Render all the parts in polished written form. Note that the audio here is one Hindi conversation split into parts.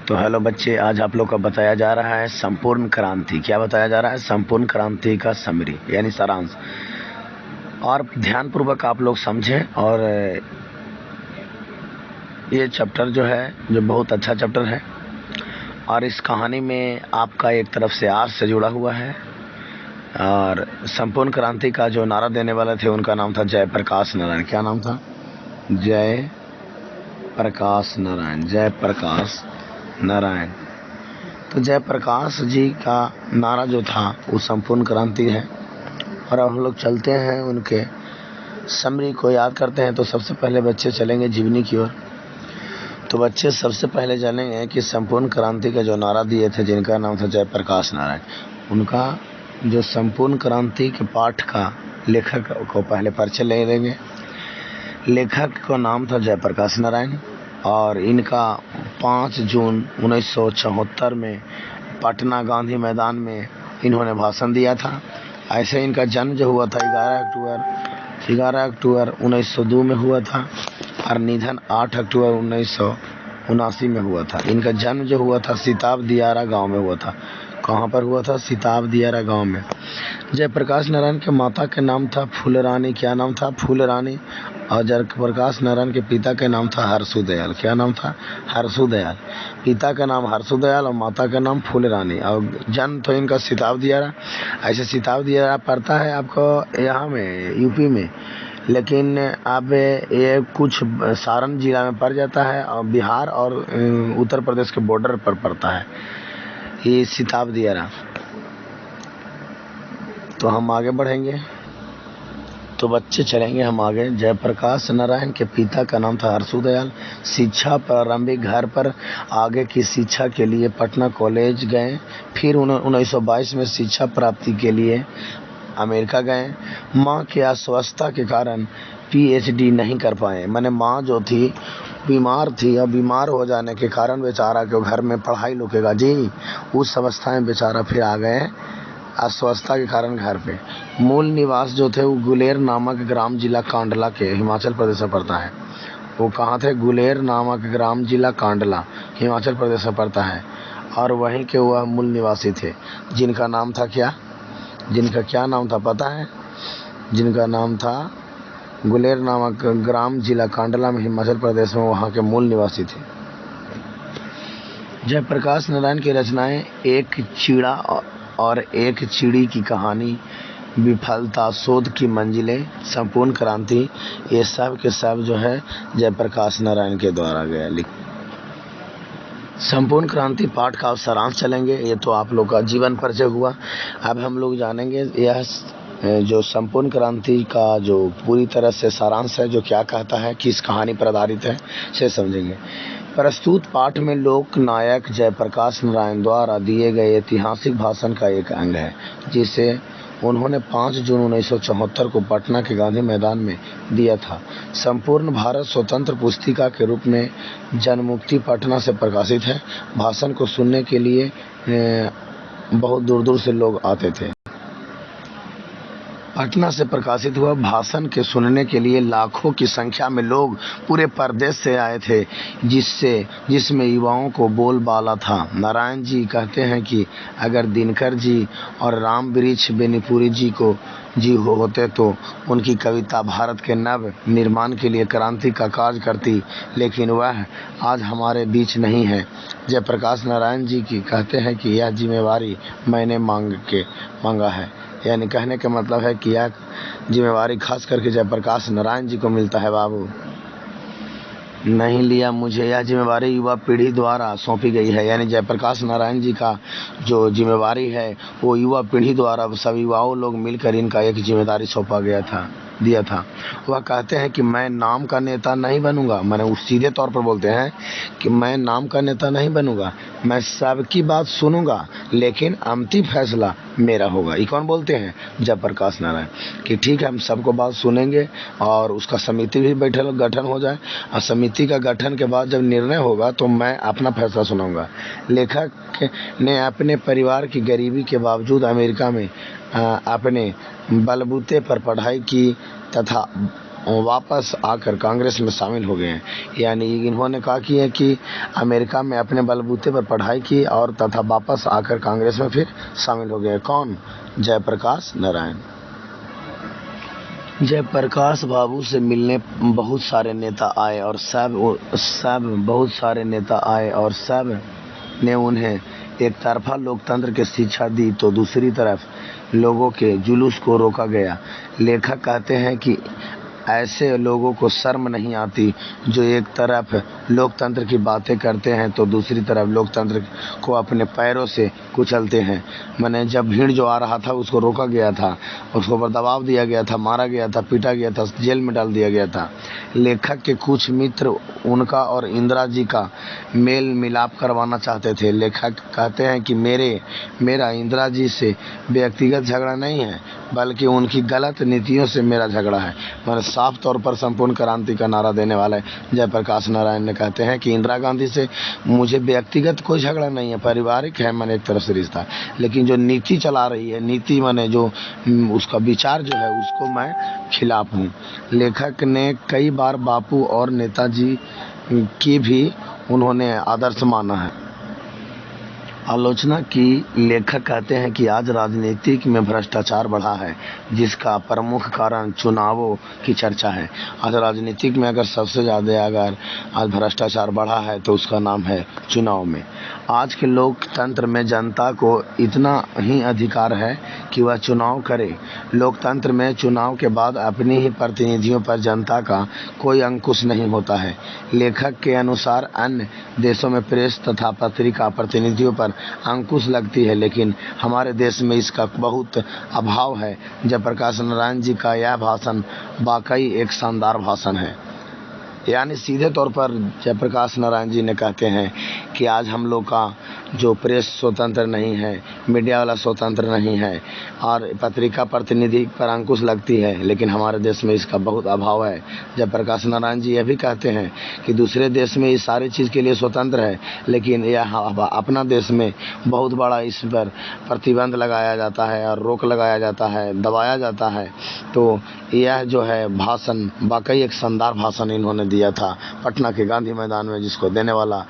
तो हेलो बच्चे, आज आप लोग का बताया जा रहा है संपूर्ण क्रांति। क्या बताया जा रहा है? संपूर्ण क्रांति का समरी यानी सारांश। और ध्यानपूर्वक आप लोग समझें। और ये चैप्टर जो है जो बहुत अच्छा चैप्टर है, और इस कहानी में आपका एक तरफ से आर से जुड़ा हुआ है। और संपूर्ण क्रांति का जो नारा देने वाले थे उनका नाम था जयप्रकाश नारायण। क्या नाम था? जयप्रकाश नारायण। जयप्रकाश नारायण। तो जयप्रकाश जी का नारा जो था वो संपूर्ण क्रांति है। और अब हम लोग चलते हैं उनके समरी को याद करते हैं। तो सबसे पहले बच्चे चलेंगे जीवनी की ओर। तो बच्चे सबसे पहले जानेंगे कि संपूर्ण क्रांति का जो नारा दिए थे, जिनका नाम था जयप्रकाश नारायण, उनका जो संपूर्ण क्रांति के पाठ का लेखक को पहले परिचय ले लेंगे। लेखक का नाम था जयप्रकाश नारायण और इनका 5 जून 1974 में पटना गांधी मैदान में इन्होंने भाषण दिया था। ऐसे इनका जन्म जो हुआ था 11 अक्टूबर 1902 में हुआ था और निधन 8 अक्टूबर 1979 में हुआ था। इनका जन्म जो हुआ था सिताब दियारा गांव में हुआ था। कहाँ पर हुआ था? सिताब दियारा गांव में। जयप्रकाश नारायण के माता के नाम था फूलरानी। क्या नाम था? फूलरानी। और जयप्रकाश नारायण के पिता का नाम था हरसुदयाल। क्या नाम था? हरसुदयाल। पिता का नाम हरसुदयाल और माता का नाम फूलरानी। और जन्म तो इनका सिताब दियारा। ऐसे सिताब दियारा पड़ता है आपको यहाँ में यूपी में, लेकिन अब ये कुछ सारण जिला में पड़ जाता है और बिहार और उत्तर प्रदेश के बॉर्डर पर पड़ता है ये सिताब दियारा। तो हम आगे बढ़ेंगे। तो बच्चे चलेंगे हम आगे। जयप्रकाश नारायण के पिता का नाम था हरसुदयाल। शिक्षा प्रारंभिक घर पर, आगे की शिक्षा के लिए पटना कॉलेज गए। फिर 1922 में शिक्षा प्राप्ति के लिए अमेरिका गए। माँ की अस्वस्थता के कारण पीएचडी नहीं कर पाए। मैंने माँ जो थी बीमार थी और बीमार हो जाने के कारण बेचारा के घर में पढ़ाई रुकेगा जी, उस अवस्था में बेचारा फिर आ गए अस्वस्थता के कारण घर पे। मूल निवास जो थे वो गुलेर नामक ग्राम जिला कांडला के हिमाचल प्रदेश में पड़ता है। वो कहाँ थे? गुलेर नामक ग्राम जिला कांडला हिमाचल प्रदेश में पड़ता है। और वहीं के वह मूल निवासी थे, जिनका नाम था क्या? जिनका क्या नाम था पता है? जिनका नाम था गुलेर नामक ग्राम जिला कांडला में हिमाचल प्रदेश में, वहाँ के मूल निवासी थे। जयप्रकाश नारायण की रचनाएं एक चीड़ा और एक चिड़ी की कहानी, विफलता, शोध की मंजिलें, संपूर्ण क्रांति, ये सब के सब जो है जयप्रकाश नारायण के द्वारा गया लिख। संपूर्ण क्रांति पाठ का सारांश चलेंगे। ये तो आप लोग का जीवन परिचय हुआ। अब हम लोग जानेंगे यह जो संपूर्ण क्रांति का जो पूरी तरह से सारांश है, जो क्या कहता है, किस कहानी पर आधारित है, से समझेंगे। प्रस्तुत पाठ में लोक नायक जयप्रकाश नारायण द्वारा दिए गए ऐतिहासिक भाषण का एक अंग है, जिसे उन्होंने 5 जून 1974 को पटना के गांधी मैदान में दिया था। संपूर्ण भारत स्वतंत्र पुस्तिका के रूप में जनमुक्ति पटना से प्रकाशित है। भाषण को सुनने के लिए बहुत दूर दूर से लोग आते थे। पटना से प्रकाशित हुआ भाषण के सुनने के लिए लाखों की संख्या में लोग पूरे प्रदेश से आए थे, जिसमें युवाओं को बोलबाला था। नारायण जी कहते हैं कि अगर दिनकर जी और राम वृक्ष बेनीपुरी जी होते तो उनकी कविता भारत के नव निर्माण के लिए क्रांति का कार्य करती, लेकिन वह आज हमारे बीच नहीं है। जयप्रकाश नारायण जी की कहते हैं कि यह जिम्मेवारी मैंने मांगा है। यानी कहने का मतलब है कि यह जिम्मेवारी खास करके जयप्रकाश नारायण जी को मिलता है। बाबू नहीं लिया, मुझे यह जिम्मेवारी युवा पीढ़ी द्वारा सौंपी गई है। यानी जयप्रकाश नारायण जी का जो जिम्मेवारी है वो युवा पीढ़ी द्वारा सभी युवाओं लोग मिलकर इनका एक जिम्मेदारी सौंपा दिया था। वह कहते हैं कि मैं नाम का नेता नहीं बनूंगा। मैंने उस सीधे तौर पर बोलते हैं कि मैं नाम का नेता नहीं बनूंगा, मैं सबकी बात सुनूंगा, लेकिन अंतिम फैसला मेरा होगा। ये कौन बोलते हैं? जयप्रकाश नारायण। कि ठीक है, हम सबको बात सुनेंगे और उसका समिति भी गठन हो जाए, और समिति का गठन के बाद जब निर्णय होगा तो मैं अपना फैसला सुनाऊंगा। लेखक ने अपने परिवार की गरीबी के बावजूद अमेरिका में अपने बलबूते पर पढ़ाई की तथा वापस आकर कांग्रेस में शामिल हो गए हैं। यानी इन्होंने कहा कि अमेरिका में अपने बलबूते पर पढ़ाई की और तथा वापस आकर कांग्रेस में फिर शामिल हो गए। कौन? जयप्रकाश नारायण। जयप्रकाश बाबू से मिलने बहुत सारे नेता आए और सब ने उन्हें एक तरफा लोकतंत्र की शिक्षा दी तो दूसरी तरफ लोगों के जुलूस को रोका गया। लेखक कहते हैं कि ऐसे लोगों को शर्म नहीं आती जो एक तरफ लोकतंत्र की बातें करते हैं तो दूसरी तरफ लोकतंत्र को अपने पैरों से कुचलते हैं। माने जब भीड़ जो आ रहा था उसको रोका गया था, उसको पर दबाव दिया गया था, मारा गया था, पीटा गया था, जेल में डाल दिया गया था। लेखक के कुछ मित्र उनका और इंदिरा जी का मेल मिलाप करवाना चाहते थे। लेखक कहते हैं कि मेरा इंदिरा जी से व्यक्तिगत झगड़ा नहीं है बल्कि उनकी गलत नीतियों से मेरा झगड़ा है। मैंने साफ तौर पर संपूर्ण क्रांति का नारा देने वाले जयप्रकाश नारायण ने कहते हैं कि इंदिरा गांधी से मुझे व्यक्तिगत कोई झगड़ा नहीं है, पारिवारिक है मैंने एक तरफ से रिश्ता, लेकिन जो नीति चला रही है, नीति माने जो उसका विचार जो है उसको मैं खिलाफ हूँ। लेखक ने कई बार बापू और नेताजी की भी उन्होंने आदर्श माना है, आलोचना की। लेखक कहते हैं कि आज राजनीति में भ्रष्टाचार बढ़ा है जिसका प्रमुख कारण चुनावों की चर्चा है। आज राजनीति में अगर सबसे ज़्यादा अगर आज भ्रष्टाचार बढ़ा है तो उसका नाम है चुनाव में। आज के लोकतंत्र में जनता को इतना ही अधिकार है कि वह चुनाव करे। लोकतंत्र में चुनाव के बाद अपनी ही प्रतिनिधियों पर जनता का कोई अंकुश नहीं होता है। लेखक के अनुसार अन्य देशों में प्रेस तथा पत्रिका प्रतिनिधियों पर अंकुश लगती है, लेकिन हमारे देश में इसका बहुत अभाव है। जयप्रकाश नारायण जी का यह भाषण वाकई एक शानदार भाषण है। यानी सीधे तौर पर जयप्रकाश नारायण जी ने कहते हैं कि आज हम लोग का जो प्रेस स्वतंत्र नहीं है, मीडिया वाला स्वतंत्र नहीं है और पत्रिका प्रतिनिधि पर अंकुश लगती है, लेकिन हमारे देश में इसका बहुत अभाव है। जयप्रकाश नारायण जी यह भी कहते हैं कि दूसरे देश में इस सारी चीज़ के लिए स्वतंत्र है, लेकिन यह अपना देश में बहुत बड़ा इस पर प्रतिबंध लगाया जाता है और रोक लगाया जाता है, दबाया जाता है। तो यह जो है भाषण वाकई एक शानदार भाषण इन्होंने दिया था पटना के गांधी मैदान में, जिसको देने वाला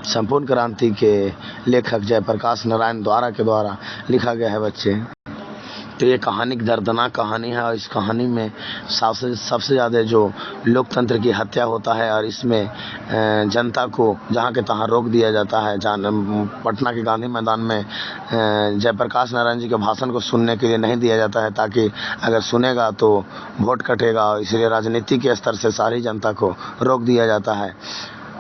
संपूर्ण क्रांति के लेखक जयप्रकाश नारायण द्वारा लिखा गया है बच्चे। तो ये कहानी दर्दनाक कहानी है और इस कहानी में सबसे ज़्यादा जो लोकतंत्र की हत्या होता है और इसमें जनता को जहाँ के तहाँ रोक दिया जाता है। पटना के गांधी मैदान में जयप्रकाश नारायण जी के भाषण को सुनने के लिए नहीं दिया जाता है, ताकि अगर सुनेगा तो वोट कटेगा, और इसलिए राजनीति के स्तर से सारी जनता को रोक दिया जाता है।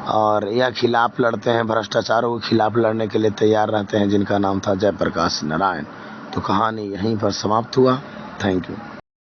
और यह खिलाफ लड़ते हैं, भ्रष्टाचारों के खिलाफ लड़ने के लिए तैयार रहते हैं, जिनका नाम था जयप्रकाश नारायण। तो कहानी यहीं पर समाप्त हुआ। Thank you.